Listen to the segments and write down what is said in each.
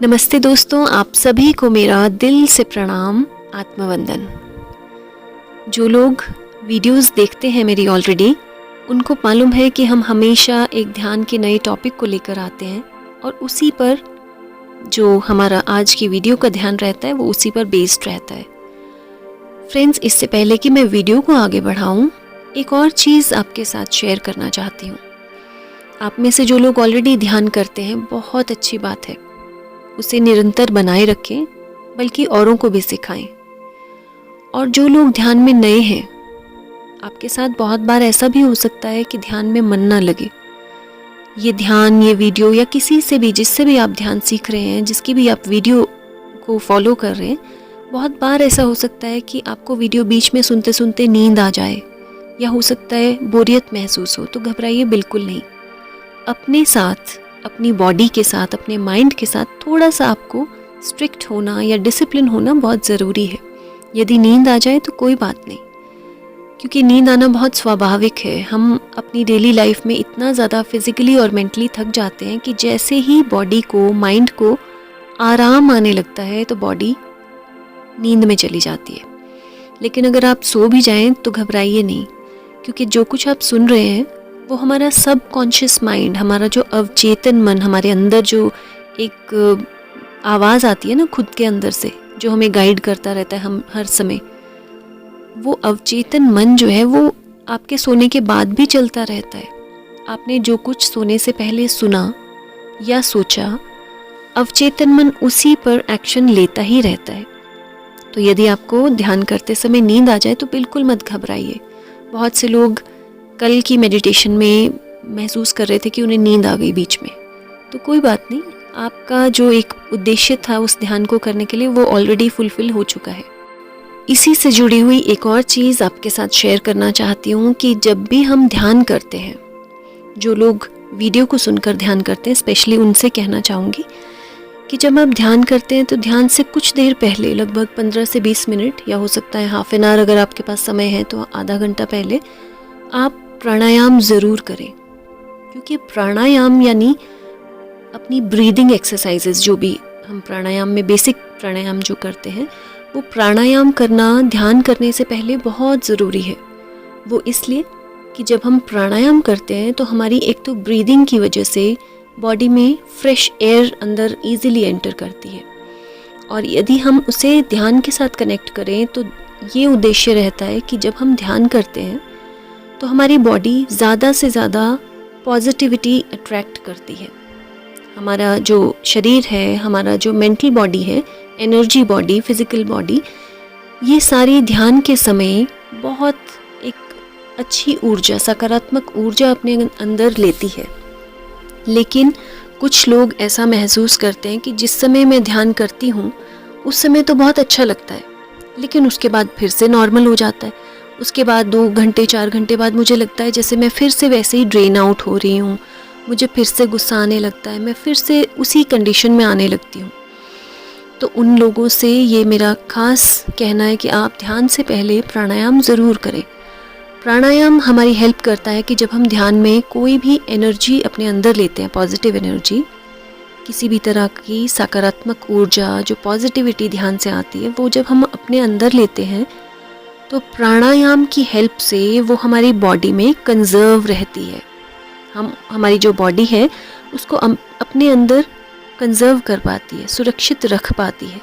नमस्ते दोस्तों, आप सभी को मेरा दिल से प्रणाम, आत्मवंदन। जो लोग वीडियोस देखते हैं मेरी ऑलरेडी, उनको मालूम है कि हम हमेशा एक ध्यान के नए टॉपिक को लेकर आते हैं और उसी पर जो हमारा आज की वीडियो का ध्यान रहता है वो उसी पर बेस्ड रहता है। फ्रेंड्स, इससे पहले कि मैं वीडियो को आगे बढ़ाऊं, एक और चीज़ आपके साथ शेयर करना चाहती हूँ। आप में से जो लोग ऑलरेडी ध्यान करते हैं, बहुत अच्छी बात है, उसे निरंतर बनाए रखें, बल्कि औरों को भी सिखाएं। और जो लोग ध्यान में नए हैं, आपके साथ बहुत बार ऐसा भी हो सकता है कि ध्यान में मन ना लगे। ये ध्यान, ये वीडियो या किसी से भी, जिससे भी आप ध्यान सीख रहे हैं, जिसकी भी आप वीडियो को फॉलो कर रहे हैं, बहुत बार ऐसा हो सकता है कि आपको वीडियो बीच में सुनते सुनते नींद आ जाए या हो सकता है बोरियत महसूस हो। तो घबराइए बिल्कुल नहीं। अपने साथ, अपनी बॉडी के साथ, अपने माइंड के साथ थोड़ा सा आपको स्ट्रिक्ट होना या डिसिप्लिन होना बहुत ज़रूरी है। यदि नींद आ जाए तो कोई बात नहीं, क्योंकि नींद आना बहुत स्वाभाविक है। हम अपनी डेली लाइफ में इतना ज़्यादा फिजिकली और मेंटली थक जाते हैं कि जैसे ही बॉडी को, माइंड को आराम आने लगता है तो बॉडी नींद में चली जाती है। लेकिन अगर आप सो भी जाएं तो घबराइए नहीं, क्योंकि जो कुछ आप सुन रहे हैं वो हमारा सबकॉन्शियस माइंड, हमारा जो अवचेतन मन, हमारे अंदर जो एक आवाज़ आती है ना खुद के अंदर से, जो हमें गाइड करता रहता है हम हर समय, वो अवचेतन मन जो है वो आपके सोने के बाद भी चलता रहता है। आपने जो कुछ सोने से पहले सुना या सोचा, अवचेतन मन उसी पर एक्शन लेता ही रहता है। तो यदि आपको ध्यान करते समय नींद आ जाए तो बिल्कुल मत घबराइए। बहुत से लोग कल की मेडिटेशन में महसूस कर रहे थे कि उन्हें नींद आ गई बीच में, तो कोई बात नहीं, आपका जो एक उद्देश्य था उस ध्यान को करने के लिए वो ऑलरेडी फुलफिल हो चुका है। इसी से जुड़ी हुई एक और चीज़ आपके साथ शेयर करना चाहती हूँ कि जब भी हम ध्यान करते हैं, जो लोग वीडियो को सुनकर ध्यान करते हैं, स्पेशली उनसे कहना चाहूँगी कि जब आप ध्यान करते हैं तो ध्यान से कुछ देर पहले, लगभग 15 से 20 मिनट या हो सकता है हाफ एन आवर, अगर आपके पास समय है तो आधा घंटा पहले आप प्राणायाम ज़रूर करें। क्योंकि प्राणायाम यानी अपनी ब्रीदिंग एक्सरसाइजेस, जो भी हम प्राणायाम में बेसिक प्राणायाम जो करते हैं, वो प्राणायाम करना ध्यान करने से पहले बहुत ज़रूरी है। वो इसलिए कि जब हम प्राणायाम करते हैं तो हमारी एक तो ब्रीदिंग की वजह से बॉडी में फ्रेश एयर अंदर ईजिली एंटर करती है, और यदि हम उसे ध्यान के साथ कनेक्ट करें तो ये उद्देश्य रहता है कि जब हम ध्यान करते हैं तो हमारी बॉडी ज़्यादा से ज़्यादा पॉजिटिविटी अट्रैक्ट करती है। हमारा जो शरीर है, हमारा जो मेंटल बॉडी है, एनर्जी बॉडी, फिज़िकल बॉडी, ये सारी ध्यान के समय बहुत एक अच्छी ऊर्जा, सकारात्मक ऊर्जा अपने अंदर लेती है। लेकिन कुछ लोग ऐसा महसूस करते हैं कि जिस समय मैं ध्यान करती हूँ उस समय तो बहुत अच्छा लगता है, लेकिन उसके बाद फिर से नॉर्मल हो जाता है। उसके बाद 2 घंटे 4 घंटे बाद मुझे लगता है जैसे मैं फिर से वैसे ही ड्रेन आउट हो रही हूँ, मुझे फिर से गुस्सा आने लगता है, मैं फिर से उसी कंडीशन में आने लगती हूँ। तो उन लोगों से ये मेरा खास कहना है कि आप ध्यान से पहले प्राणायाम ज़रूर करें। प्राणायाम हमारी हेल्प करता है कि जब हम ध्यान में कोई भी एनर्जी अपने अंदर लेते हैं, पॉजिटिव एनर्जी, किसी भी तरह की सकारात्मक ऊर्जा, जो पॉजिटिविटी ध्यान से आती है, वो जब हम अपने अंदर लेते हैं तो प्राणायाम की हेल्प से वो हमारी बॉडी में कंजर्व रहती है। हमारी जो बॉडी है उसको अपने अंदर कंजर्व कर पाती है, सुरक्षित रख पाती है।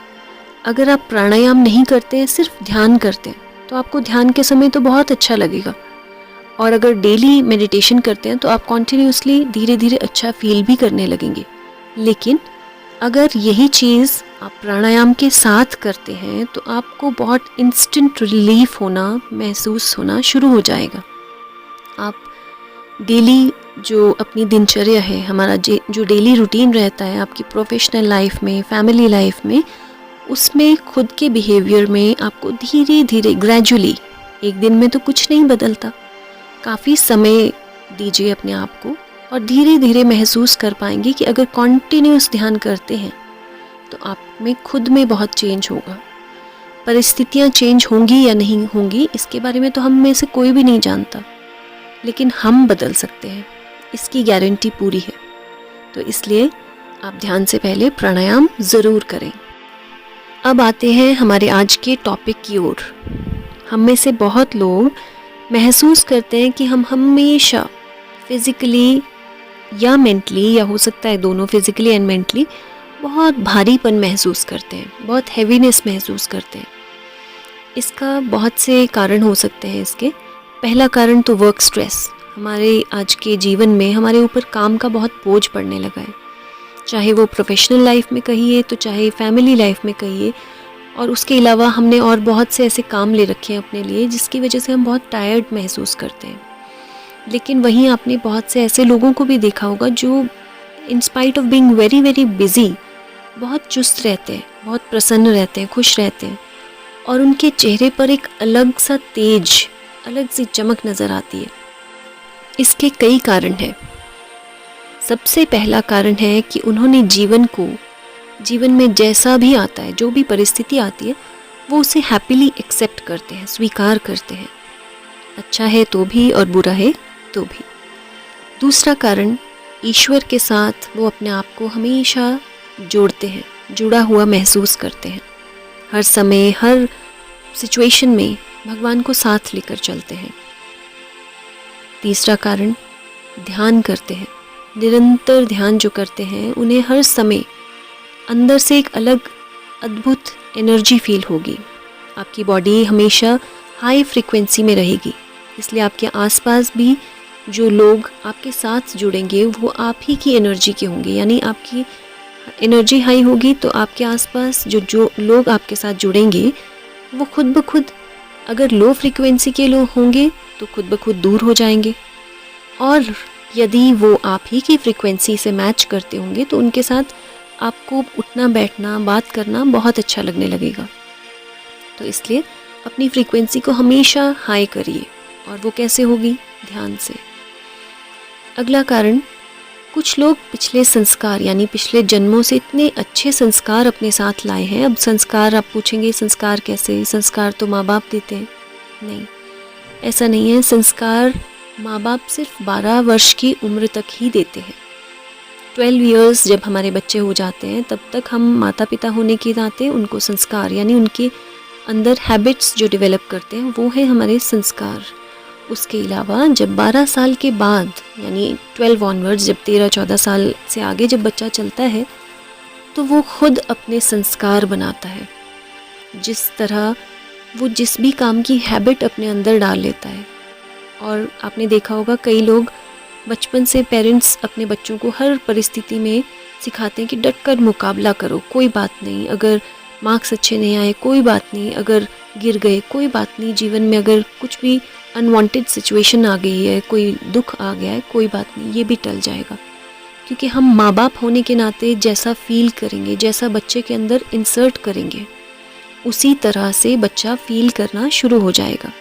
अगर आप प्राणायाम नहीं करते हैं, सिर्फ ध्यान करते हैं, तो आपको ध्यान के समय तो बहुत अच्छा लगेगा, और अगर डेली मेडिटेशन करते हैं तो आप कॉन्टिन्यूसली धीरे धीरे अच्छा फील भी करने लगेंगे। लेकिन अगर यही चीज़ आप प्राणायाम के साथ करते हैं तो आपको बहुत इंस्टेंट रिलीफ होना, महसूस होना शुरू हो जाएगा। आप डेली जो अपनी दिनचर्या है, हमारा जो डेली रूटीन रहता है आपकी प्रोफेशनल लाइफ में, फैमिली लाइफ में, उसमें खुद के बिहेवियर में आपको धीरे धीरे, ग्रेजुअली, एक दिन में तो कुछ नहीं बदलता, काफ़ी समय दीजिए अपने आप को और धीरे धीरे महसूस कर पाएंगे कि अगर कॉन्टिन्यूस ध्यान करते हैं तो आप में खुद में बहुत चेंज होगा। परिस्थितियाँ चेंज होंगी या नहीं होंगी इसके बारे में तो हम में से कोई भी नहीं जानता, लेकिन हम बदल सकते हैं, इसकी गारंटी पूरी है। तो इसलिए आप ध्यान से पहले प्राणायाम ज़रूर करें। अब आते हैं हमारे आज के टॉपिक की ओर। हम में से बहुत लोग महसूस करते हैं कि हम हमेशा फिज़िकली या मेंटली, या हो सकता है दोनों, फिज़िकली एंड मेंटली, बहुत भारीपन महसूस करते हैं, बहुत हैवीनेस महसूस करते हैं। इसका बहुत से कारण हो सकते हैं इसके। पहला कारण तो वर्क स्ट्रेस। हमारे आज के जीवन में हमारे ऊपर काम का बहुत बोझ पड़ने लगा है, चाहे वो प्रोफेशनल लाइफ में कहिए तो चाहे फैमिली लाइफ में कहिए। और उसके अलावा हमने और बहुत से ऐसे काम ले रखे हैं अपने लिए जिसकी वजह से हम बहुत टायर्ड महसूस करते हैं। लेकिन वहीं आपने बहुत से ऐसे लोगों को भी देखा होगा जो in spite of being very very busy बहुत चुस्त रहते हैं, बहुत प्रसन्न रहते हैं, खुश रहते हैं, और उनके चेहरे पर एक अलग सा तेज, अलग सी चमक नज़र आती है। इसके कई कारण हैं। सबसे पहला कारण है कि उन्होंने जीवन में जैसा भी आता है, जो भी परिस्थिति आती है, वो उसे हैप्पीली एक्सेप्ट करते हैं, स्वीकार करते हैं। अच्छा है तो भी और बुरा है तो भी। दूसरा कारण, ईश्वर के साथ वो अपने आप को हमेशा जोड़ते हैं, जुड़ा हुआ महसूस करते हैं। हर समय, हर सिचुएशन में भगवान को साथ लेकर चलते हैं। तीसरा कारण, ध्यान करते हैं। निरंतर ध्यान जो करते हैं उन्हें हर समय अंदर से एक अलग अद्भुत एनर्जी फील होगी। आपकी बॉडी हमेशा हाई फ्रीक्वेंसी में रहेगी, इसलिए आपके आसपास भी जो लोग आपके साथ जुड़ेंगे वो आप ही की एनर्जी के होंगे। यानी आपकी एनर्जी हाई होगी तो आपके आसपास जो लोग आपके साथ जुड़ेंगे वो खुद ब खुद, अगर लो फ्रीक्वेंसी के लोग होंगे तो खुद ब खुद दूर हो जाएंगे, और यदि वो आप ही की फ्रीक्वेंसी से मैच करते होंगे तो उनके साथ आपको उठना, बैठना, बात करना बहुत अच्छा लगने लगेगा। तो इसलिए अपनी फ्रीक्वेंसी को हमेशा हाई करिए, और वो कैसे होगी? ध्यान से। अगला कारण, कुछ लोग पिछले संस्कार यानी पिछले जन्मों से इतने अच्छे संस्कार अपने साथ लाए हैं। अब संस्कार, आप पूछेंगे संस्कार कैसे? संस्कार तो माँ बाप देते हैं। नहीं, ऐसा नहीं है। संस्कार माँ बाप सिर्फ 12 वर्ष की उम्र तक ही देते हैं। 12 इयर्स जब हमारे बच्चे हो जाते हैं तब तक हम माता पिता होने के नाते उनको संस्कार, यानी उनके अंदर हैबिट्स जो डेवलप करते हैं वो है हमारे संस्कार। उसके अलावा जब 12 साल के बाद, यानी 12 ऑनवर्ड्स, जब 13-14 साल से आगे जब बच्चा चलता है तो वो खुद अपने संस्कार बनाता है। जिस तरह वो जिस भी काम की हैबिट अपने अंदर डाल लेता है। और आपने देखा होगा कई लोग बचपन से, पेरेंट्स अपने बच्चों को हर परिस्थिति में सिखाते हैं कि डट कर मुकाबला करो, कोई बात नहीं, अगर मार्क्स अच्छे नहीं आए कोई बात नहीं, अगर गिर गए कोई बात नहीं, जीवन में अगर कुछ भी अनवांटेड सिचुएशन आ गई है, कोई दुख आ गया है, कोई बात नहीं, ये भी टल जाएगा। क्योंकि हम माँ बाप होने के नाते जैसा फील करेंगे, जैसा बच्चे के अंदर इंसर्ट करेंगे, उसी तरह से बच्चा फील करना शुरू हो जाएगा।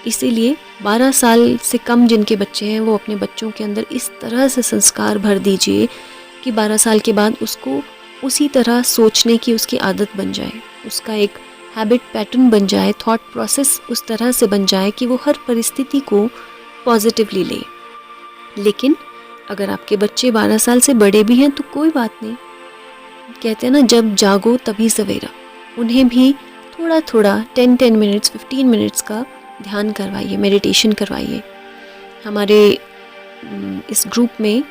इसीलिए 12 साल से कम जिनके बच्चे हैं वो अपने बच्चों के अंदर इस तरह से संस्कार भर दीजिए कि 12 साल के बाद उसको उसी तरह सोचने की उसकी आदत बन जाए, उसका एक हैबिट पैटर्न बन जाए, थॉट प्रोसेस उस तरह से बन जाए कि वो हर परिस्थिति को पॉजिटिवली ले। लेकिन अगर आपके बच्चे 12 साल से बड़े भी हैं तो कोई बात नहीं। कहते हैं ना, जब जागो तभी सवेरा। उन्हें भी थोड़ा थोड़ा 10-10 मिनट्स, 15 मिनट्स का ध्यान करवाइए, मेडिटेशन करवाइए। हमारे इस ग्रुप में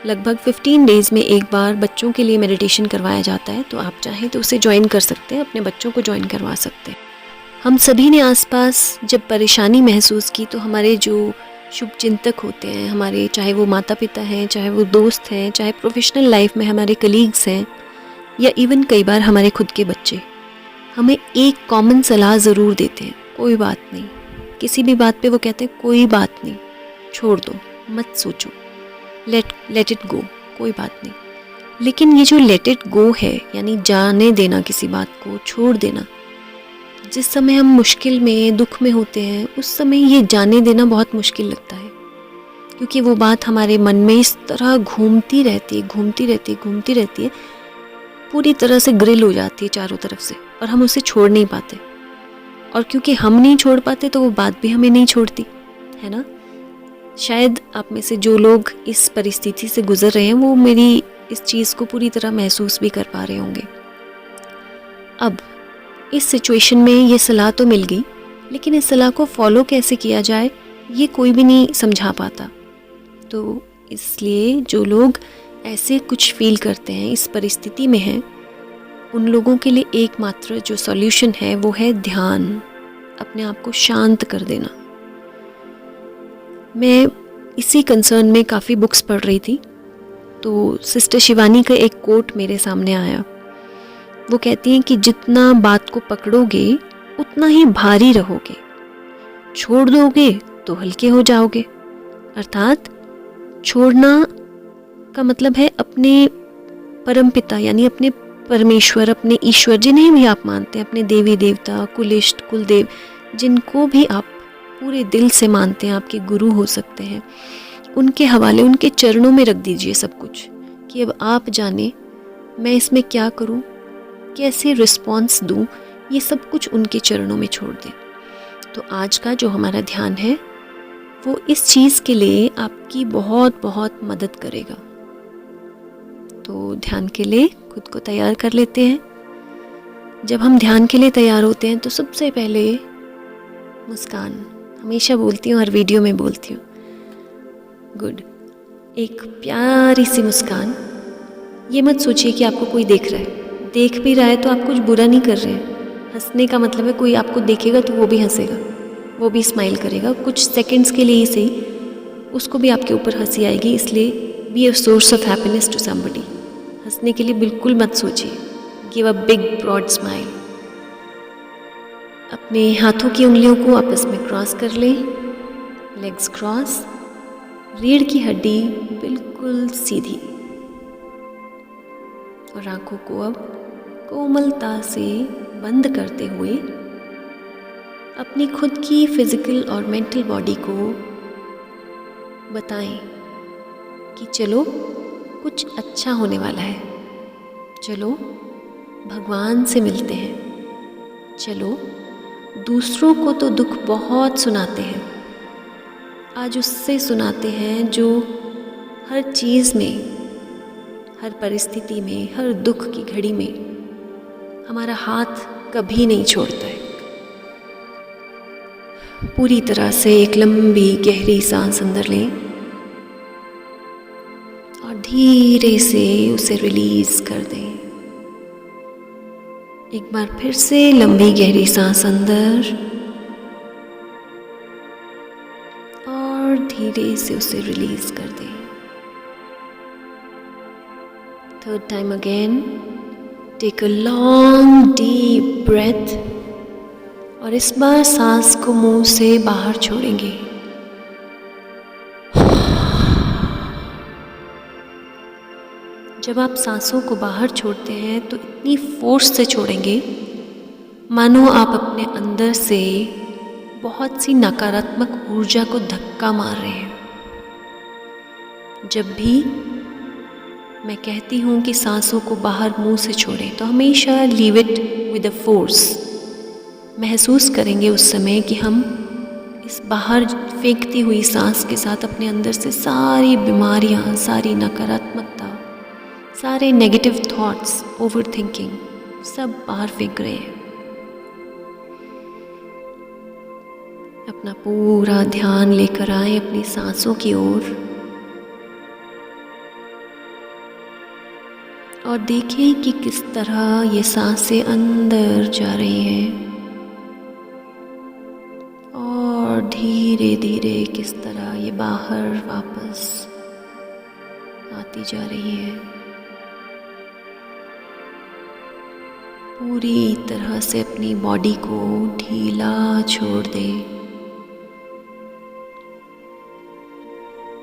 लगभग 15 डेज़ में एक बार बच्चों के लिए मेडिटेशन करवाया जाता है, तो आप चाहें तो उसे ज्वाइन कर सकते हैं, अपने बच्चों को ज्वाइन करवा सकते हैं। हम सभी ने आसपास जब परेशानी महसूस की तो हमारे जो शुभचिंतक होते हैं, हमारे, चाहे वो माता पिता हैं, चाहे वो दोस्त हैं, चाहे प्रोफेशनल लाइफ में हमारे कलीग्स हैं, या इवन कई बार हमारे खुद के बच्चे, हमें एक कॉमन सलाह ज़रूर देते हैं, कोई बात नहीं। किसी भी बात पे वो कहते हैं कोई बात नहीं, छोड़ दो, मत सोचो, लेट इट गो, कोई बात नहीं। लेकिन ये जो लेट इट गो है, यानी जाने देना, किसी बात को छोड़ देना, जिस समय हम मुश्किल में, दुख में होते हैं, उस समय ये जाने देना बहुत मुश्किल लगता है, क्योंकि वो बात हमारे मन में इस तरह घूमती रहती है, पूरी तरह से ग्रिल हो जाती है चारों तरफ से, और हम उसे छोड़ नहीं पाते। और क्योंकि हम नहीं छोड़ पाते तो वो बात भी हमें नहीं छोड़ती, है ना। शायद आप में से जो लोग इस परिस्थिति से गुजर रहे हैं वो मेरी इस चीज़ को पूरी तरह महसूस भी कर पा रहे होंगे। अब इस सिचुएशन में ये सलाह तो मिल गई, लेकिन इस सलाह को फॉलो कैसे किया जाए ये कोई भी नहीं समझा पाता। तो इसलिए जो लोग ऐसे कुछ फील करते हैं, इस परिस्थिति में हैं, उन लोगों के लिए एकमात्र जो सॉल्यूशन है वो है ध्यान, अपने आप को शांत कर देना। मैं इसी कंसर्न में काफ़ी बुक्स पढ़ रही थी, तो सिस्टर शिवानी का एक कोट मेरे सामने आया। वो कहती हैं कि जितना बात को पकड़ोगे उतना ही भारी रहोगे, छोड़ दोगे तो हल्के हो जाओगे। अर्थात छोड़ना का मतलब है अपने परमपिता यानी अपने परमेश्वर, अपने ईश्वर, जिन्हें भी आप मानते हैं, अपने देवी देवता, कुलिष्ट, कुलदेव, जिनको भी आप पूरे दिल से मानते हैं, आपके गुरु हो सकते हैं, उनके हवाले, उनके चरणों में रख दीजिए सब कुछ कि अब आप जाने मैं इसमें क्या करूं, कैसे रिस्पॉन्स दूं, ये सब कुछ उनके चरणों में छोड़ दें। तो आज का जो हमारा ध्यान है वो इस चीज़ के लिए आपकी बहुत बहुत मदद करेगा। तो ध्यान के लिए खुद को तैयार कर लेते हैं। जब हम ध्यान के लिए तैयार होते हैं तो सबसे पहले मुस्कान, हमेशा बोलती हूँ, हर वीडियो में बोलती हूँ, गुड, एक प्यारी सी मुस्कान। ये मत सोचिए कि आपको कोई देख रहा है, देख भी रहा है तो आप कुछ बुरा नहीं कर रहे हैं। हंसने का मतलब है कोई आपको देखेगा तो वो भी हंसेगा, वो भी स्माइल करेगा, कुछ सेकंड्स के लिए ही सही, उसको भी आपके ऊपर हंसी आएगी। इसलिए be a source of happiness to somebody. हंसने के लिए बिल्कुल मत सोचिए, give a big broad smile. अपने हाथों की उंगलियों को आपस में क्रॉस कर लें, लेग्स क्रॉस, रीढ़ की हड्डी बिल्कुल सीधी, और आंखों को अब कोमलता से बंद करते हुए अपनी खुद की फिजिकल और मेंटल बॉडी को बताएं कि चलो कुछ अच्छा होने वाला है, चलो भगवान से मिलते हैं, चलो दूसरों को तो दुख बहुत सुनाते हैं, आज उससे सुनाते हैं जो हर चीज़ में, हर परिस्थिति में, हर दुख की घड़ी में हमारा हाथ कभी नहीं छोड़ता है। पूरी तरह से एक लंबी गहरी सांस अंदर लें और धीरे से उसे रिलीज कर दें। एक बार फिर से लंबी गहरी सांस अंदर और धीरे से उसे रिलीज कर दें। Third time again, take a long deep breath और इस बार सांस को मुंह से बाहर छोड़ेंगे। जब आप सांसों को बाहर छोड़ते हैं तो इतनी फोर्स से छोड़ेंगे मानो आप अपने अंदर से बहुत सी नकारात्मक ऊर्जा को धक्का मार रहे हैं। जब भी मैं कहती हूँ कि सांसों को बाहर मुंह से छोड़ें तो हमेशा leave it with a force. महसूस करेंगे उस समय कि हम इस बाहर फेंकती हुई सांस के साथ अपने अंदर से सारी बीमारियां, सारी नकारात्मकता, सारे नेगेटिव थॉट्स, ओवर थिंकिंग सब बाहर फेंक रहे हैं। अपना पूरा ध्यान लेकर आए अपनी सांसों की ओर और देखें कि किस तरह ये सांसें अंदर जा रही हैं और धीरे धीरे किस तरह ये बाहर वापस आती जा रही है। पूरी तरह से अपनी बॉडी को ढीला छोड़ दें,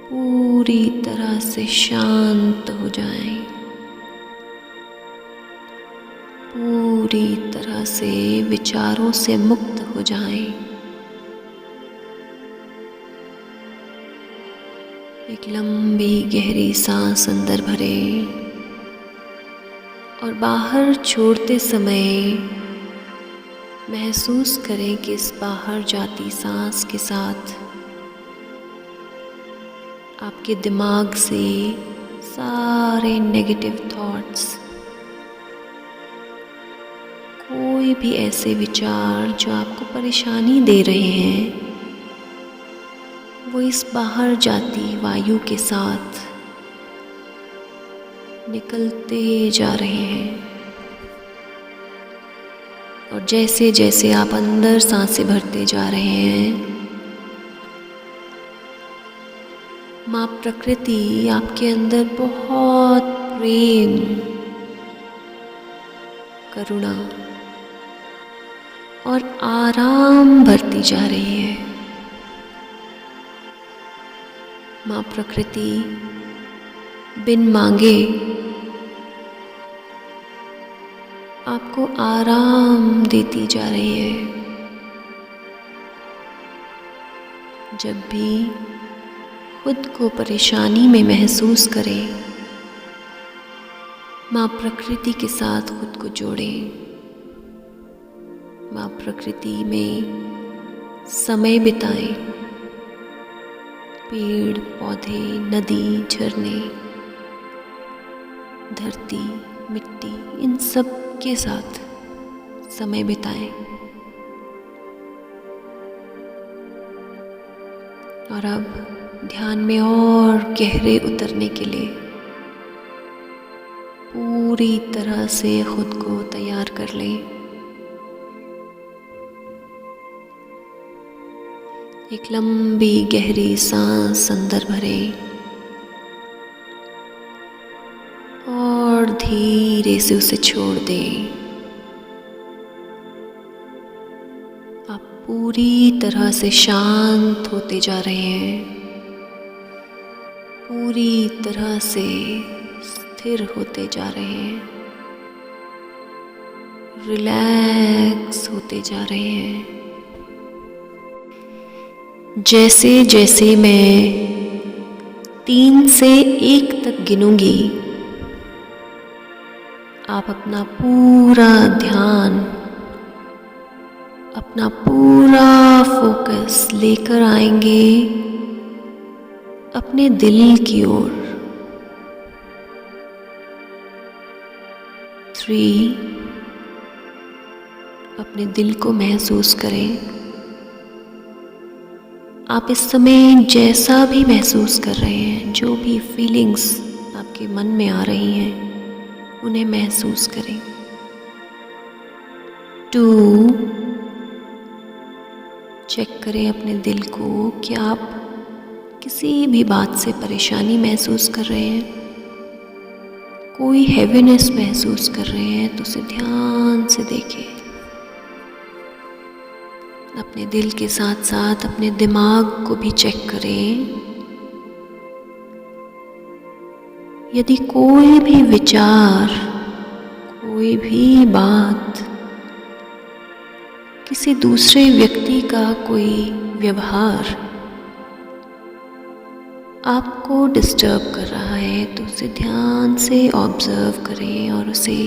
पूरी तरह से शांत हो जाएं, पूरी तरह से विचारों से मुक्त हो जाएं। एक लंबी गहरी सांस अंदर भरें और बाहर छोड़ते समय महसूस करें कि इस बाहर जाती सांस के साथ आपके दिमाग से सारे नेगेटिव थॉट्स, कोई भी ऐसे विचार जो आपको परेशानी दे रहे हैं, वो इस बाहर जाती वायु के साथ निकलते जा रहे हैं। और जैसे जैसे आप अंदर सांसें भरते जा रहे हैं, माँ प्रकृति आपके अंदर बहुत प्रेम, करुणा और आराम भरती जा रही है। माँ प्रकृति बिन मांगे आपको आराम देती जा रही है। जब भी खुद को परेशानी में महसूस करें, माँ प्रकृति के साथ खुद को जोड़ें। माँ प्रकृति में समय बिताएं। पेड़ पौधे, नदी, झरने, धरती, मिट्टी, इन सब के साथ समय बिताएं। और अब ध्यान में और गहरे उतरने के लिए पूरी तरह से खुद को तैयार कर लें। एक लंबी गहरी सांस अंदर भरें और धीरे से उसे छोड़ दें। आप पूरी तरह से शांत होते जा रहे हैं, पूरी तरह से स्थिर होते जा रहे हैं, रिलैक्स होते जा रहे हैं। जैसे जैसे मैं 3 से 1 तक गिनूंगी, आप अपना पूरा ध्यान, अपना पूरा फोकस लेकर आएंगे अपने दिल की ओर। 3, अपने दिल को महसूस करें। आप इस समय जैसा भी महसूस कर रहे हैं, जो भी फीलिंग्स आपके मन में आ रही हैं, उन्हें महसूस करें। 2, चेक करें अपने दिल को कि आप किसी भी बात से परेशानी महसूस कर रहे हैं, कोई हैवीनेस महसूस कर रहे हैं, तो उसे ध्यान से देखें। अपने दिल के साथ साथ अपने दिमाग को भी चेक करें। यदि कोई भी विचार, कोई भी बात, किसी दूसरे व्यक्ति का कोई व्यवहार आपको डिस्टर्ब कर रहा है, तो उसे ध्यान से ऑब्जर्व करें और उसे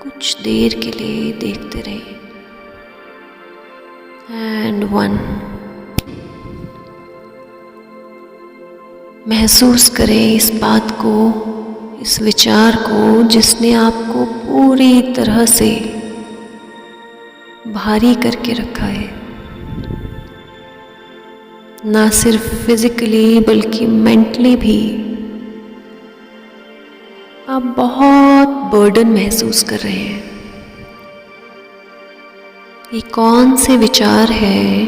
कुछ देर के लिए देखते रहें। And 1, महसूस करें इस बात को, इस विचार को जिसने आपको पूरी तरह से भारी करके रखा है, ना सिर्फ फिजिकली बल्कि मेंटली भी आप बहुत बर्डन महसूस कर रहे हैं। ये कौन से विचार है,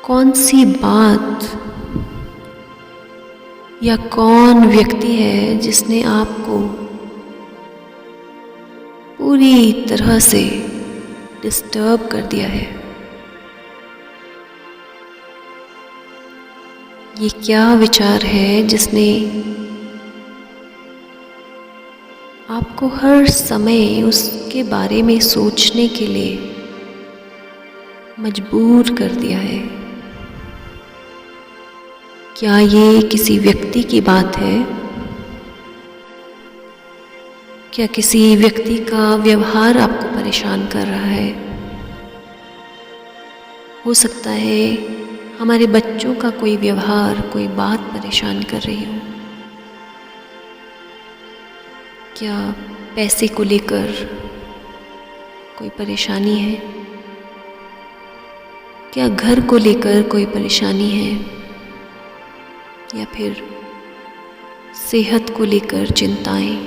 कौन सी बात या कौन व्यक्ति है जिसने आपको पूरी तरह से डिस्टर्ब कर दिया है? ये क्या विचार है जिसने आपको हर समय उसके बारे में सोचने के लिए मजबूर कर दिया है? क्या ये किसी व्यक्ति की बात है? क्या किसी व्यक्ति का व्यवहार आपको परेशान कर रहा है? हो सकता है हमारे बच्चों का कोई व्यवहार, कोई बात परेशान कर रही हो, क्या पैसे को लेकर कोई परेशानी है, क्या घर को लेकर कोई परेशानी है, या फिर सेहत को लेकर चिंताएं,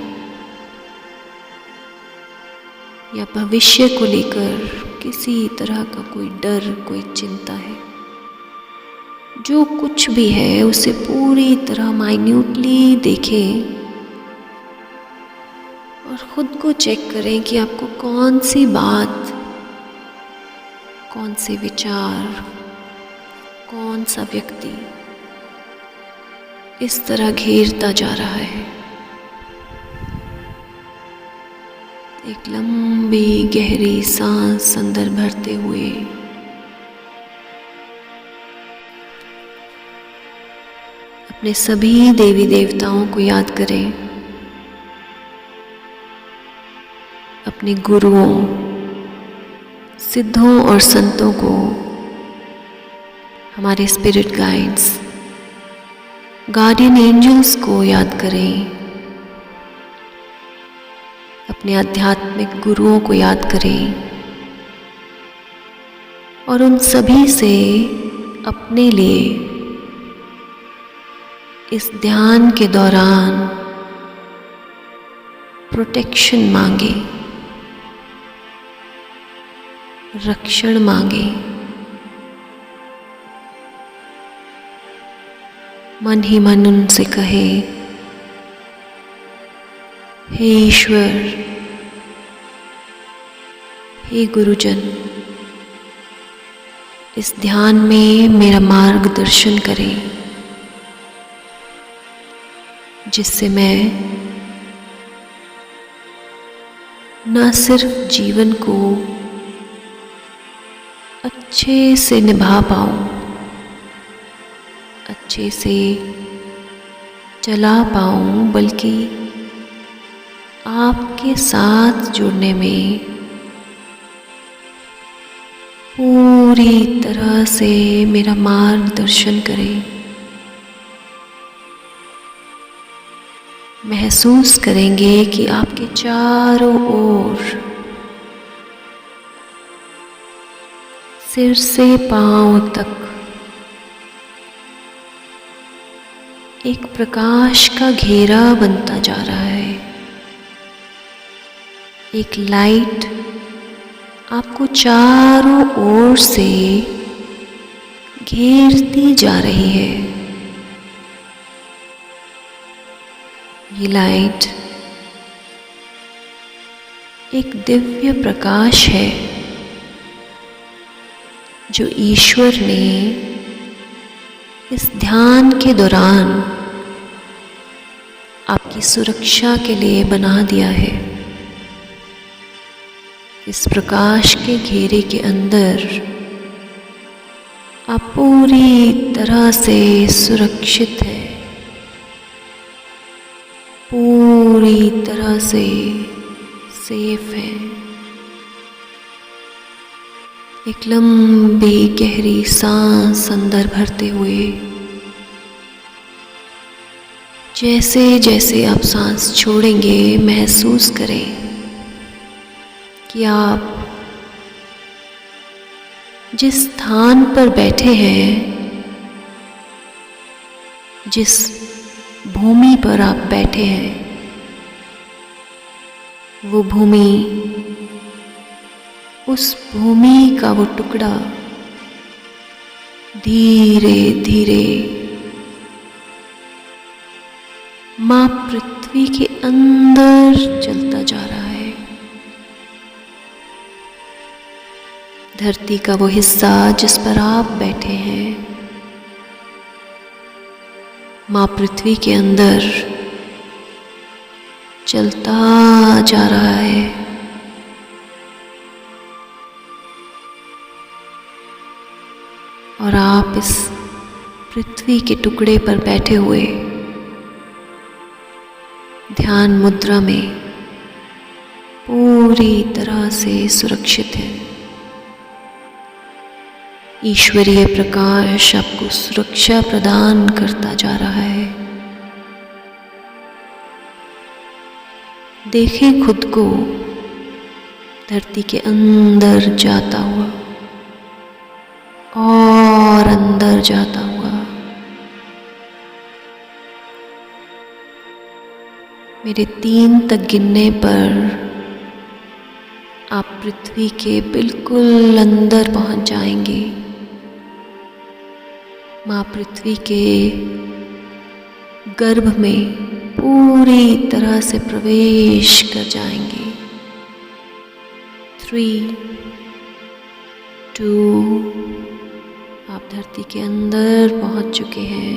या भविष्य को लेकर किसी तरह का कोई डर, कोई चिंता है, जो कुछ भी है उसे पूरी तरह माइन्यूटली देखें और खुद को चेक करें कि आपको कौन सी बात, कौन से विचार, कौन सा व्यक्ति इस तरह घेरता जा रहा है। एक लंबी गहरी सांस अंदर भरते हुए अपने सभी देवी देवताओं को याद करें, अपने गुरुओं, सिद्धों और संतों को, हमारे स्पिरिट गाइड्स, गार्डियन एंजल्स को याद करें, अपने आध्यात्मिक गुरुओं को याद करें और उन सभी से अपने लिए इस ध्यान के दौरान प्रोटेक्शन मांगे, रक्षण मांगे। मन ही मन उनसे कहे, हे ईश्वर, हे गुरुजन, इस ध्यान में मेरा मार्गदर्शन करें, जिससे मैं न सिर्फ जीवन को अच्छे से निभा पाऊं, अच्छे से चला पाऊं, बल्कि आपके साथ जुड़ने में पूरी तरह से मेरा मार्गदर्शन करें। महसूस करेंगे कि आपके चारों ओर, सिर से पांव तक एक प्रकाश का घेरा बनता जा रहा है। एक लाइट आपको चारों ओर से घेरती जा रही है। ये लाइट एक दिव्य प्रकाश है जो ईश्वर ने इस ध्यान के दौरान आपकी सुरक्षा के लिए बना दिया है। इस प्रकाश के घेरे के अंदर आप पूरी तरह से सुरक्षित हैं, पूरी तरह से सेफ है। एक लंबी गहरी सांस अंदर भरते हुए, जैसे जैसे आप सांस छोड़ेंगे, महसूस करें कि आप जिस स्थान पर बैठे हैं, जिस भूमि पर आप बैठे हैं, वो भूमि, उस भूमि का वो टुकड़ा धीरे धीरे माँ पृथ्वी के अंदर चलता जा रहा है। धरती का वो हिस्सा जिस पर आप बैठे हैं, माँ पृथ्वी के अंदर चलता जा रहा है। और आप इस पृथ्वी के टुकड़े पर बैठे हुए ध्यान मुद्रा में पूरी तरह से सुरक्षित हैं। ईश्वरीय प्रकाश आपको सुरक्षा प्रदान करता जा रहा है। देखें खुद को धरती के अंदर जाता हुआ और अंदर जाता हुआ। मेरे 3 तक गिनने पर आप पृथ्वी के बिल्कुल अंदर पहुंच जाएंगे। माँ पृथ्वी के गर्भ में पूरी तरह से प्रवेश कर जाएंगे। 3, 2, आप धरती के अंदर पहुंच चुके हैं।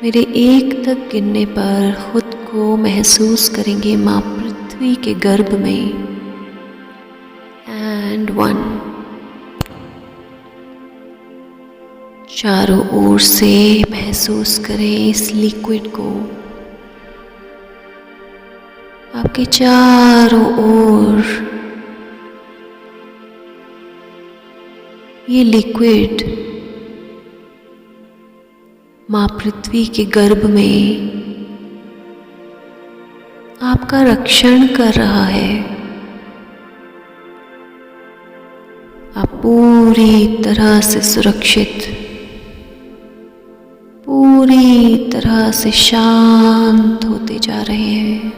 मेरे 1 तक गिनने पर खुद को महसूस करेंगे माँ पृथ्वी के गर्भ में। एंड 1, चारों ओर से महसूस करें इस लिक्विड को। आपके चारों ओर ये लिक्विड माँ पृथ्वी के गर्भ में आपका रक्षण कर रहा है। आप पूरी तरह से सुरक्षित, पूरी तरह से शांत होते जा रहे हैं।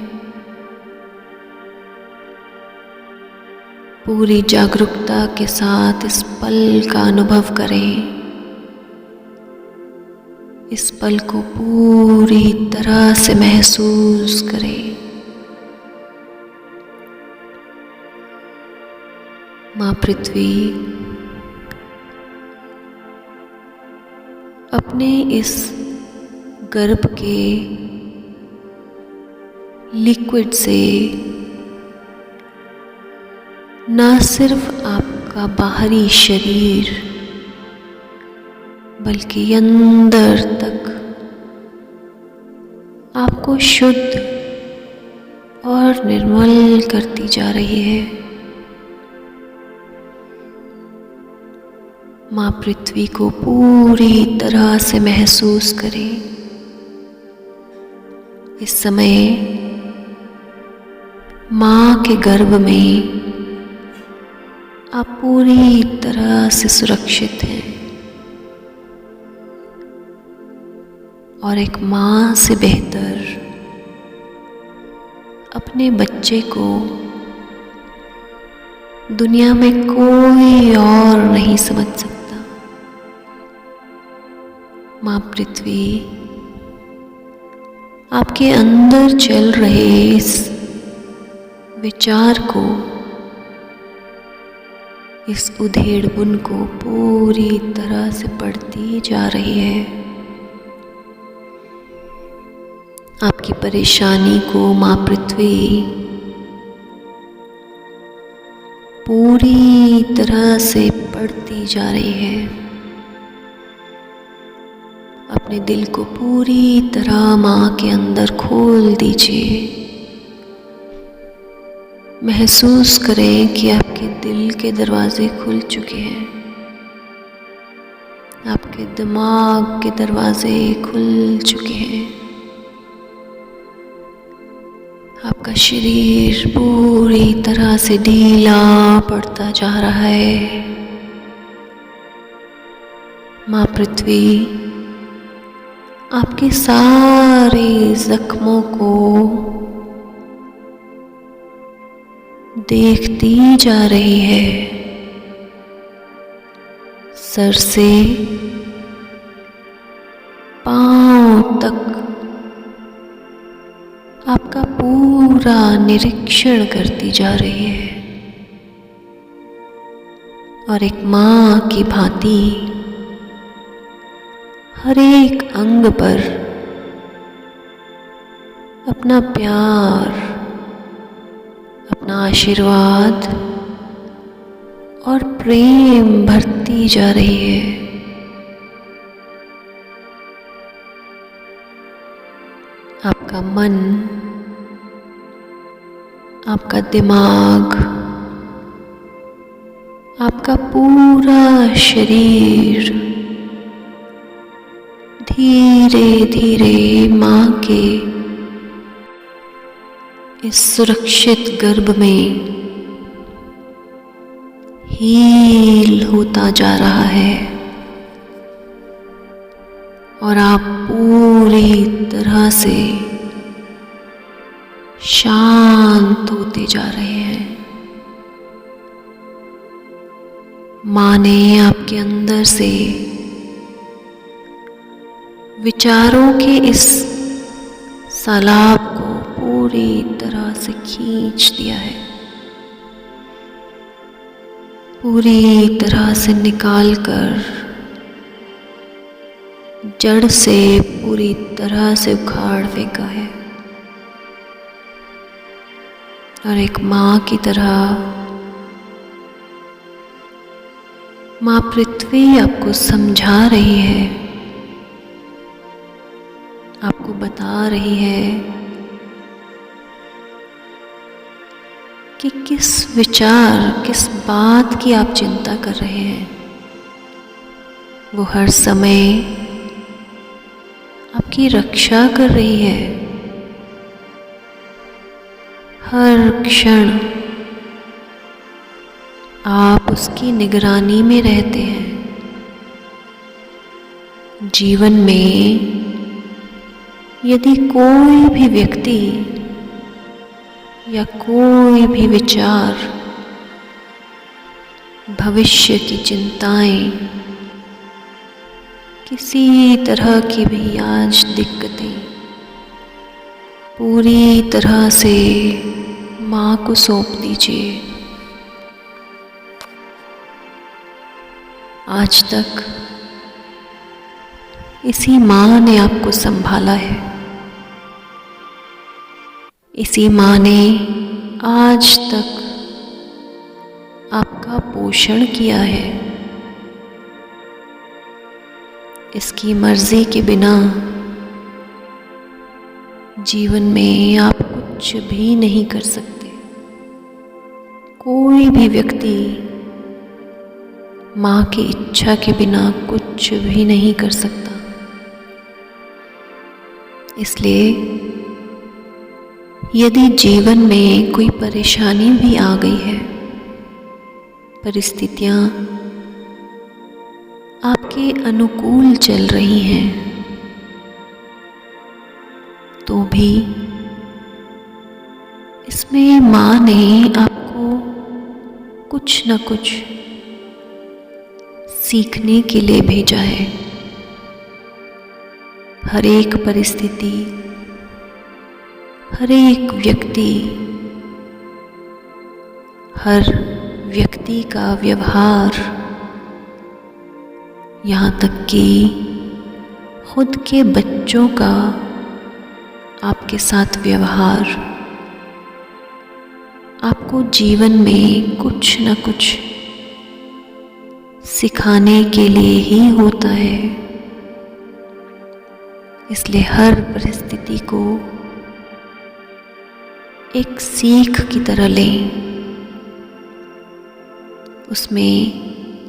पूरी जागरूकता के साथ इस पल का अनुभव करें। इस पल को पूरी तरह से महसूस करें। माँ पृथ्वी अपने इस गर्भ के लिक्विड से न सिर्फ आपका बाहरी शरीर बल्कि अंदर तक आपको शुद्ध और निर्मल करती जा रही है। माँ पृथ्वी को पूरी तरह से महसूस करें। इस समय माँ के गर्भ में आप पूरी तरह से सुरक्षित हैं और एक माँ से बेहतर अपने बच्चे को दुनिया में कोई और नहीं समझ सकता। माँ पृथ्वी आपके अंदर चल रहे इस विचार को, इस उधेड़ बुन को पूरी तरह से पढ़ती जा रही है। आपकी परेशानी को माँ पृथ्वी पूरी तरह से पढ़ती जा रही है। अपने दिल को पूरी तरह माँ के अंदर खोल दीजिए। महसूस करें कि आपके दिल के दरवाजे खुल चुके हैं। आपके दिमाग के दरवाजे खुल चुके हैं। आपका शरीर पूरी तरह से ढीला पड़ता जा रहा है। माँ पृथ्वी आपके सारे जख्मों को देखती जा रही है। सर से पांव तक आपका पूरा निरीक्षण करती जा रही है और एक माँ की भांति हर एक अंग पर अपना प्यार, अपना आशीर्वाद और प्रेम भरती जा रही है। आपका मन, आपका दिमाग, आपका पूरा शरीर धीरे धीरे मां के इस सुरक्षित गर्भ में हील होता जा रहा है और आप पूरी तरह से शांत होते जा रहे हैं। मां ने आपके अंदर से विचारों के इस सैलाब को पूरी तरह से खींच दिया है, पूरी तरह से निकालकर जड़ से पूरी तरह से उखाड़ फेंका है और एक मां की तरह मां पृथ्वी आपको समझा रही है, आपको बता रही है कि किस विचार, किस बात की आप चिंता कर रहे हैं। वो हर समय आपकी रक्षा कर रही है, हर क्षण आप उसकी निगरानी में रहते हैं। जीवन में यदि कोई भी व्यक्ति या कोई भी विचार, भविष्य की चिंताएं, किसी तरह की भी आज दिक्कतें पूरी तरह से मां को सौंप दीजिए। आज तक इसी मां ने आपको संभाला है, इसी मां ने आज तक आपका पोषण किया है। इसकी मर्जी के बिना जीवन में आप कुछ भी नहीं कर सकते। कोई भी व्यक्ति मां की इच्छा के बिना कुछ भी नहीं कर सकता। इसलिए यदि जीवन में कोई परेशानी भी आ गई है, परिस्थितियां आपके अनुकूल चल रही हैं, तो भी इसमें मां ने आपको कुछ न कुछ सीखने के लिए भेजा है। हर एक परिस्थिति, हर एक व्यक्ति, हर व्यक्ति का व्यवहार, यहाँ तक कि खुद के बच्चों का आपके साथ व्यवहार आपको जीवन में कुछ न कुछ सिखाने के लिए ही होता है। इसलिए हर परिस्थिति को एक सीख की तरह लें, उसमें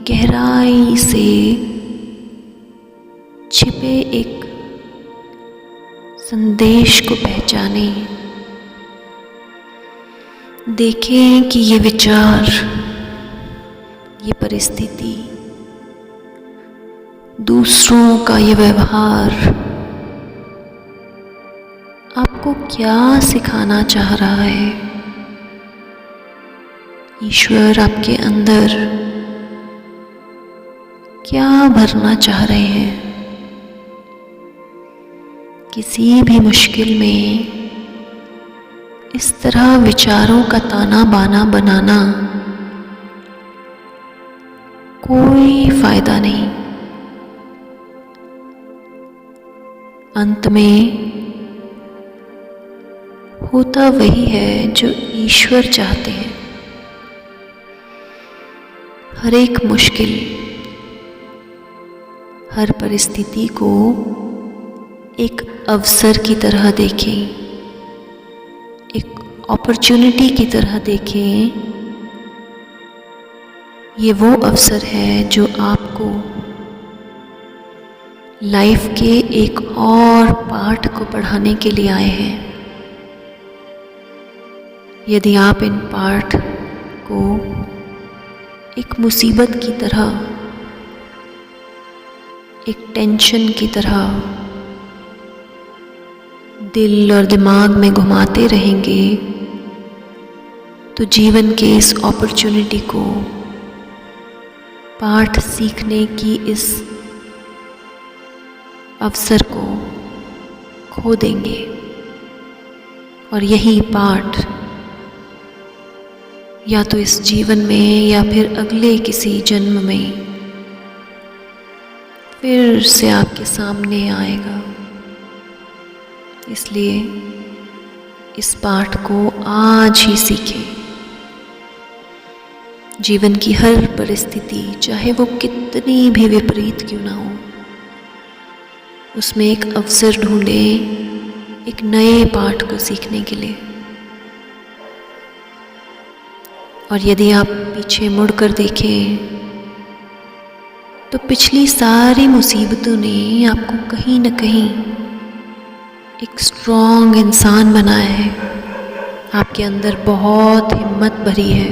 गहराई से छिपे एक संदेश को पहचानें। देखें कि ये विचार, ये परिस्थिति, दूसरों का ये व्यवहार आपको क्या सिखाना चाह रहा है। ईश्वर आपके अंदर क्या भरना चाह रहे हैं। किसी भी मुश्किल में इस तरह विचारों का ताना बाना बनाना कोई फायदा नहीं। अंत में होता वही है जो ईश्वर चाहते हैं। हर एक मुश्किल, हर परिस्थिति को एक अवसर की तरह देखें, एक अपॉर्चुनिटी की तरह देखें ये वो अवसर है जो आपको लाइफ के एक और पार्ट को पढ़ाने के लिए आए हैं। यदि आप इन पार्ट को एक मुसीबत की तरह, एक टेंशन की तरह दिल और दिमाग में घुमाते रहेंगे, तो जीवन के इस अपॉर्चुनिटी को, पाठ सीखने की इस अवसर को खो देंगे। और यही पाठ या तो इस जीवन में या फिर अगले किसी जन्म में फिर से आपके सामने आएगा। इसलिए इस पाठ को आज ही सीखें। जीवन की हर परिस्थिति, चाहे वो कितनी भी विपरीत क्यों ना हो, उसमें एक अवसर ढूंढें एक नए पाठ को सीखने के लिए। और यदि आप पीछे मुड़कर देखें तो पिछली सारी मुसीबतों ने आपको कहीं न कहीं एक स्ट्रॉन्ग इंसान बनाया है। आपके अंदर बहुत हिम्मत भरी है।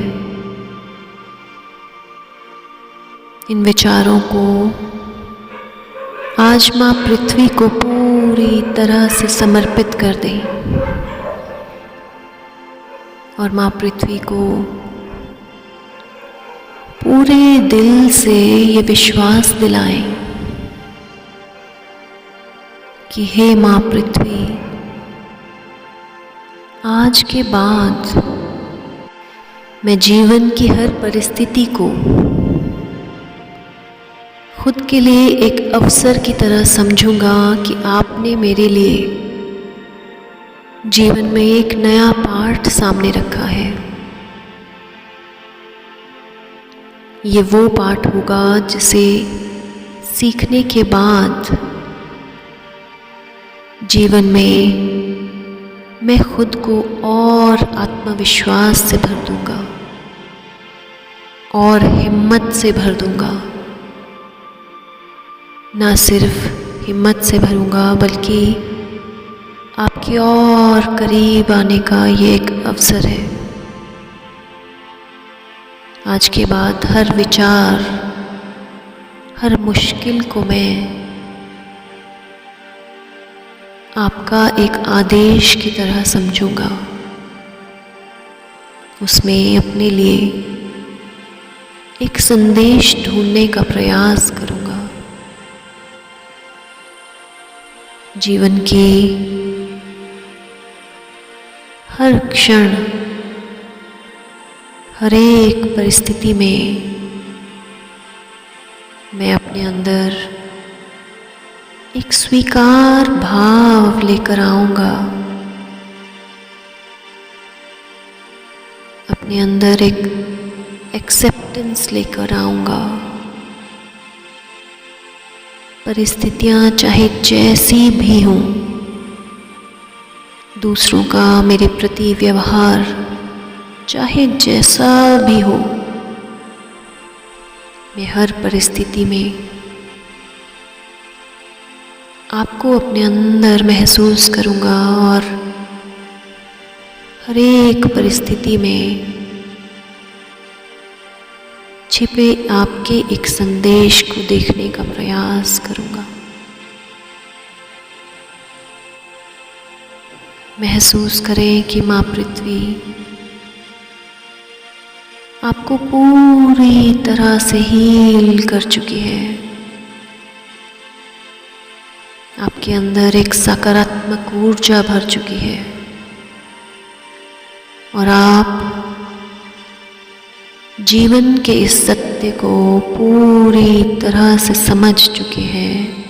इन विचारों को आज माँ पृथ्वी को पूरी तरह से समर्पित कर दें और माँ पृथ्वी को पूरे दिल से ये विश्वास दिलाएं कि हे माँ पृथ्वी, आज के बाद मैं जीवन की हर परिस्थिति को खुद के लिए एक अवसर की तरह समझूंगा कि आपने मेरे लिए जीवन में एक नया पाठ सामने रखा है। ये वो पाठ होगा जिसे सीखने के बाद जीवन में मैं खुद को और आत्मविश्वास से भर दूंगा और हिम्मत से भर दूंगा। ना सिर्फ हिम्मत से भरूंगा बल्कि आपके और करीब आने का ये एक अवसर है। आज के बाद हर विचार, हर मुश्किल को मैं आपका एक आदेश की तरह समझूंगा। उसमें अपने लिए एक संदेश ढूंढने का प्रयास करूंगा। जीवन की हर क्षण, हर एक परिस्थिति में मैं अपने अंदर एक स्वीकार भाव लेकर आऊंगा। अपने अंदर एक एक्सेप्टेंस लेकर आऊंगा। परिस्थितियां चाहे जैसी भी हों, दूसरों का मेरे प्रति व्यवहार चाहे जैसा भी हो, मैं हर परिस्थिति में आपको अपने अंदर महसूस करूंगा और हर एक परिस्थिति में छिपे आपके एक संदेश को देखने का प्रयास करूंगा। महसूस करें कि माँ पृथ्वी आपको पूरी तरह से हील कर चुकी है। आपके अंदर एक सकारात्मक ऊर्जा भर चुकी है और आप जीवन के इस सत्य को पूरी तरह से समझ चुके हैं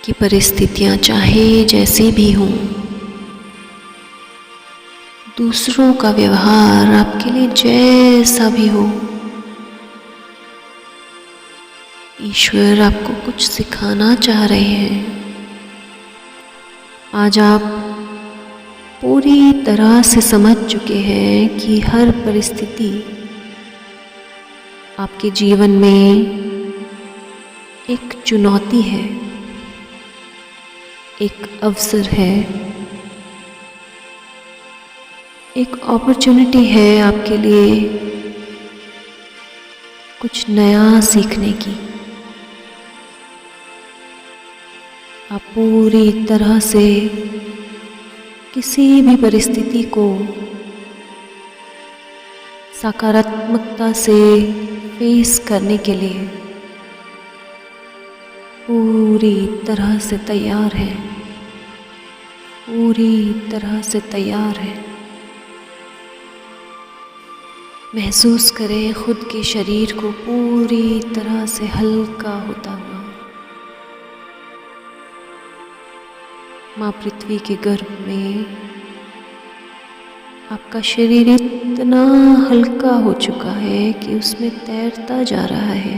कि परिस्थितियां चाहे जैसी भी हों, दूसरों का व्यवहार आपके लिए जैसा भी हो, ईश्वर आपको कुछ सिखाना चाह रहे हैं। आज आप पूरी तरह से समझ चुके हैं कि हर परिस्थिति आपके जीवन में एक चुनौती है, एक अवसर है, एक अपॉर्चुनिटी है आपके लिए कुछ नया सीखने की। आप पूरी तरह से किसी भी परिस्थिति को सकारात्मकता से फेस करने के लिए पूरी तरह से तैयार हैं, पूरी तरह से तैयार हैं। महसूस करें खुद के शरीर को पूरी तरह से हल्का होता हुआ। माँ पृथ्वी के गर्भ में आपका शरीर इतना हल्का हो चुका है कि उसमें तैरता जा रहा है।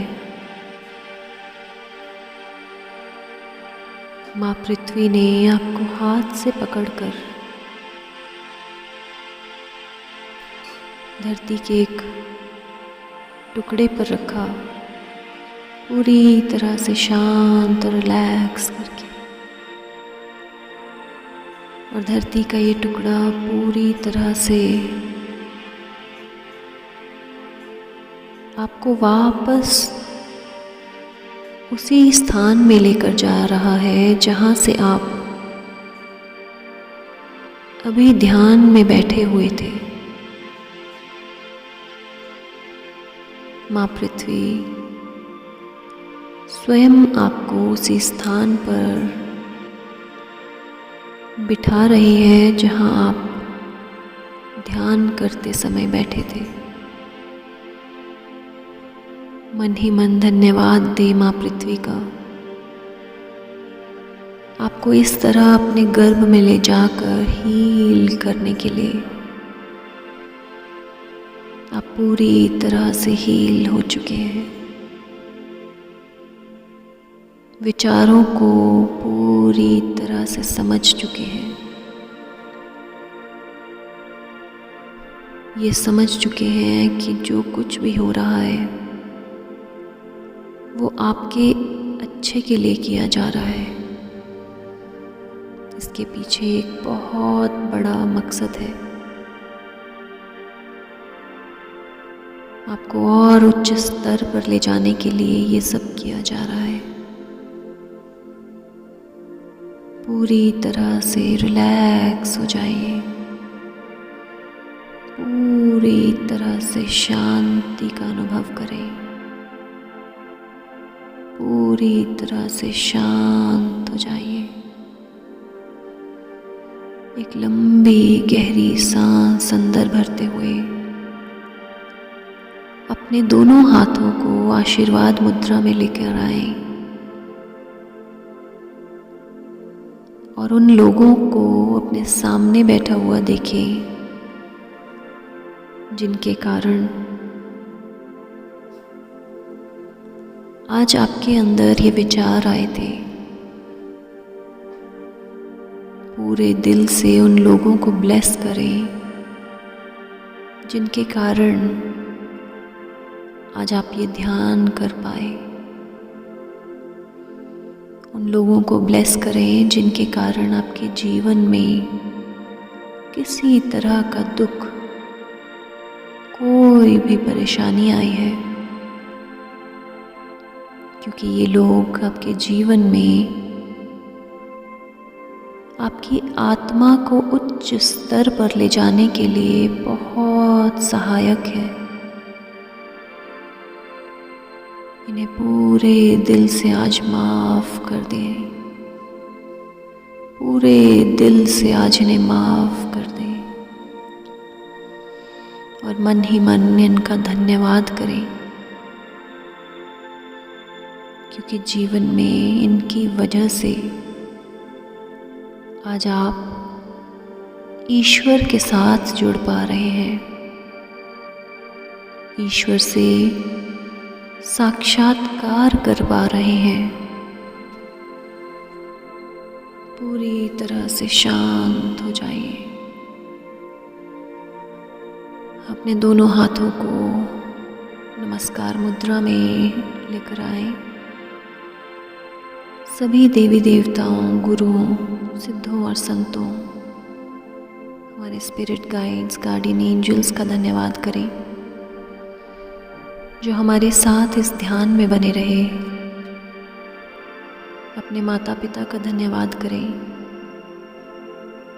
माँ पृथ्वी ने आपको हाथ से पकड़कर धरती के एक टुकड़े पर रखा, पूरी तरह से शांत और रिलैक्स करके। और धरती का ये टुकड़ा पूरी तरह से आपको वापस उसी स्थान में लेकर जा रहा है जहाँ से आप अभी ध्यान में बैठे हुए थे। माँ पृथ्वी स्वयं आपको उसी स्थान पर बिठा रही है जहाँ आप ध्यान करते समय बैठे थे। मन ही मन धन्यवाद दे माँ पृथ्वी का। आपको इस तरह अपने गर्भ में ले जाकर हील करने के लिए। आप पूरी तरह से हील हो चुके हैं। विचारों को पूरी तरह से समझ चुके हैं। ये समझ चुके हैं कि जो कुछ भी हो रहा है वो आपके अच्छे के लिए किया जा रहा है। इसके पीछे एक बहुत बड़ा मकसद है। आपको और उच्च स्तर पर ले जाने के लिए ये सब किया जा रहा है। पूरी तरह से रिलैक्स हो जाइए। पूरी तरह से शांति का अनुभव करें। पूरी तरह से शांत हो जाइए। एक लंबी गहरी सांस अंदर भरते हुए अपने दोनों हाथों को आशीर्वाद मुद्रा में लेकर आए और उन लोगों को अपने सामने बैठा हुआ देखें जिनके कारण आज आपके अंदर ये विचार आए थे। पूरे दिल से उन लोगों को ब्लेस करें जिनके कारण आज आप ये ध्यान कर पाए। उन लोगों को ब्लेस करें जिनके कारण आपके जीवन में किसी तरह का दुख, कोई भी परेशानी आई है, क्योंकि ये लोग आपके जीवन में आपकी आत्मा को उच्च स्तर पर ले जाने के लिए बहुत सहायक है। इन्हें पूरे दिल से आज माफ़ कर दें। पूरे दिल से आज इन्हें माफ़ कर दें और मन ही मन इनका धन्यवाद करें, क्योंकि जीवन में इनकी वजह से आज आप ईश्वर के साथ जुड़ पा रहे हैं। ईश्वर से साक्षात्कार कर पा रहे हैं। पूरी तरह से शांत हो जाइए। अपने दोनों हाथों को नमस्कार मुद्रा में लेकर आए। सभी देवी देवताओं, गुरुओं, सिद्धों और संतों, हमारे स्पिरिट गाइड्स, गार्डियन एंजल्स का धन्यवाद करें जो हमारे साथ इस ध्यान में बने रहे। अपने माता पिता का धन्यवाद करें,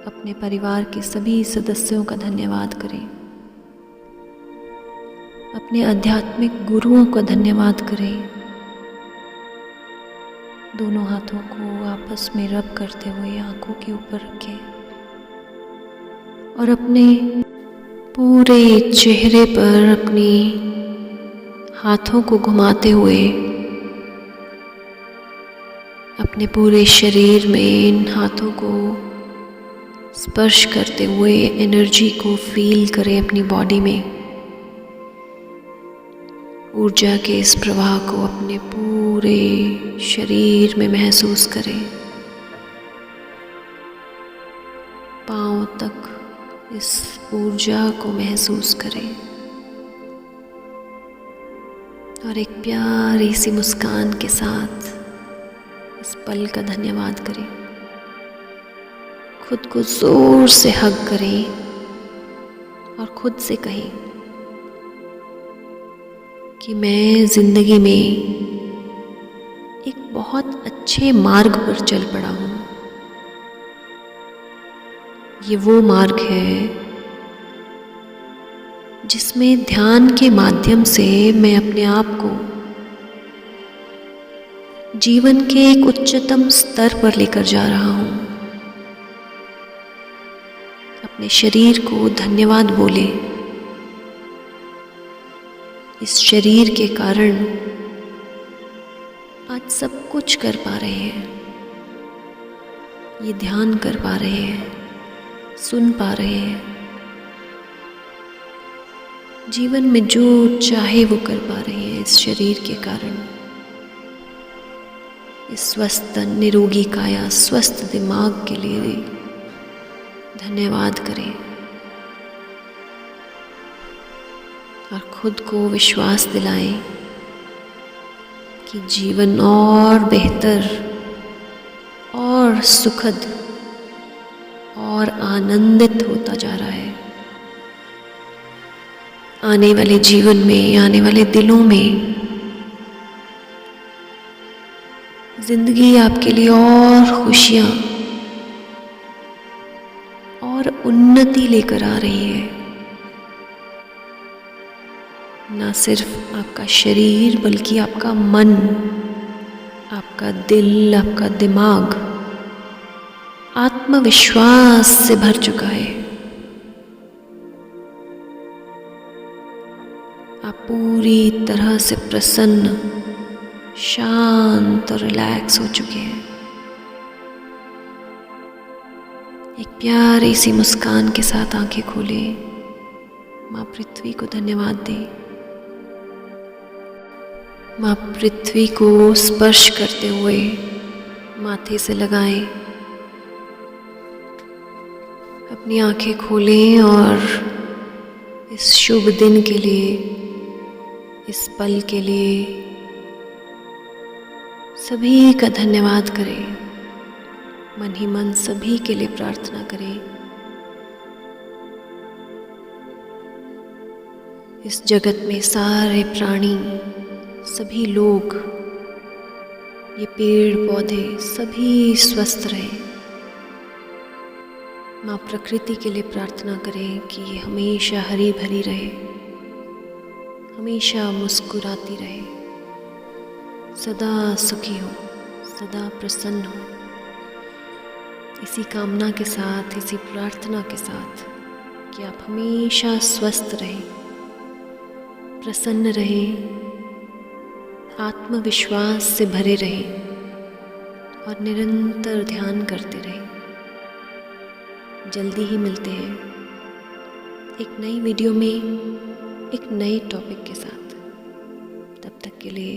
अपने परिवार के सभी सदस्यों का धन्यवाद करें, अपने आध्यात्मिक गुरुओं का धन्यवाद करें। दोनों हाथों को आपस में रब करते हुए आंखों के ऊपर रखें और अपने पूरे चेहरे पर अपनी हाथों को घुमाते हुए अपने पूरे शरीर में इन हाथों को स्पर्श करते हुए एनर्जी को फील करें अपनी बॉडी में। ऊर्जा के इस प्रवाह को अपने पूरे शरीर में महसूस करें। पांव तक इस ऊर्जा को महसूस करें और एक प्यारी सी मुस्कान के साथ इस पल का धन्यवाद करें। खुद को जोर से हग करें और खुद से कहें कि मैं जिंदगी में एक बहुत अच्छे मार्ग पर चल पड़ा हूँ। ये वो मार्ग है जिसमें ध्यान के माध्यम से मैं अपने आप को जीवन के एक उच्चतम स्तर पर लेकर जा रहा हूँ। अपने शरीर को धन्यवाद बोले। इस शरीर के कारण आज सब कुछ कर पा रहे हैं, ये ध्यान कर पा रहे हैं, सुन पा रहे हैं, जीवन में जो चाहे वो कर पा रहे हैं इस शरीर के कारण। इस स्वस्थ निरोगी काया, स्वस्थ दिमाग के लिए धन्यवाद करें और खुद को विश्वास दिलाएं कि जीवन और बेहतर और सुखद और आनंदित होता जा रहा है। आने वाले जीवन में, आने वाले दिनों में जिंदगी आपके लिए और खुशियाँ और उन्नति लेकर आ रही है। ना सिर्फ आपका शरीर बल्कि आपका मन, आपका दिल, आपका दिमाग आत्मविश्वास से भर चुका है। आप पूरी तरह से प्रसन्न, शांत और रिलैक्स हो चुके हैं। एक प्यारी सी मुस्कान के साथ आंखें खोलें। माँ पृथ्वी को धन्यवाद दें। माँ पृथ्वी को स्पर्श करते हुए माथे से लगाएं। अपनी आंखें खोलें और इस शुभ दिन के लिए, इस पल के लिए सभी का धन्यवाद करें। मन ही मन सभी के लिए प्रार्थना करें। इस जगत में सारे प्राणी, सभी लोग, ये पेड़ पौधे सभी स्वस्थ रहें। माँ प्रकृति के लिए प्रार्थना करें कि ये हमेशा हरी भरी रहे, हमेशा मुस्कुराती रहे, सदा सुखी हो, सदा प्रसन्न हो। इसी कामना के साथ, इसी प्रार्थना के साथ कि आप हमेशा स्वस्थ रहें, प्रसन्न रहें, आत्मविश्वास से भरे रहें और निरंतर ध्यान करते रहें। जल्दी ही मिलते हैं एक नई वीडियो में एक नए टॉपिक के साथ। तब तक के लिए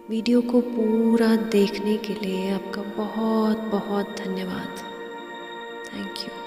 वीडियो को पूरा देखने के लिए आपका बहुत बहुत धन्यवाद। Thank you.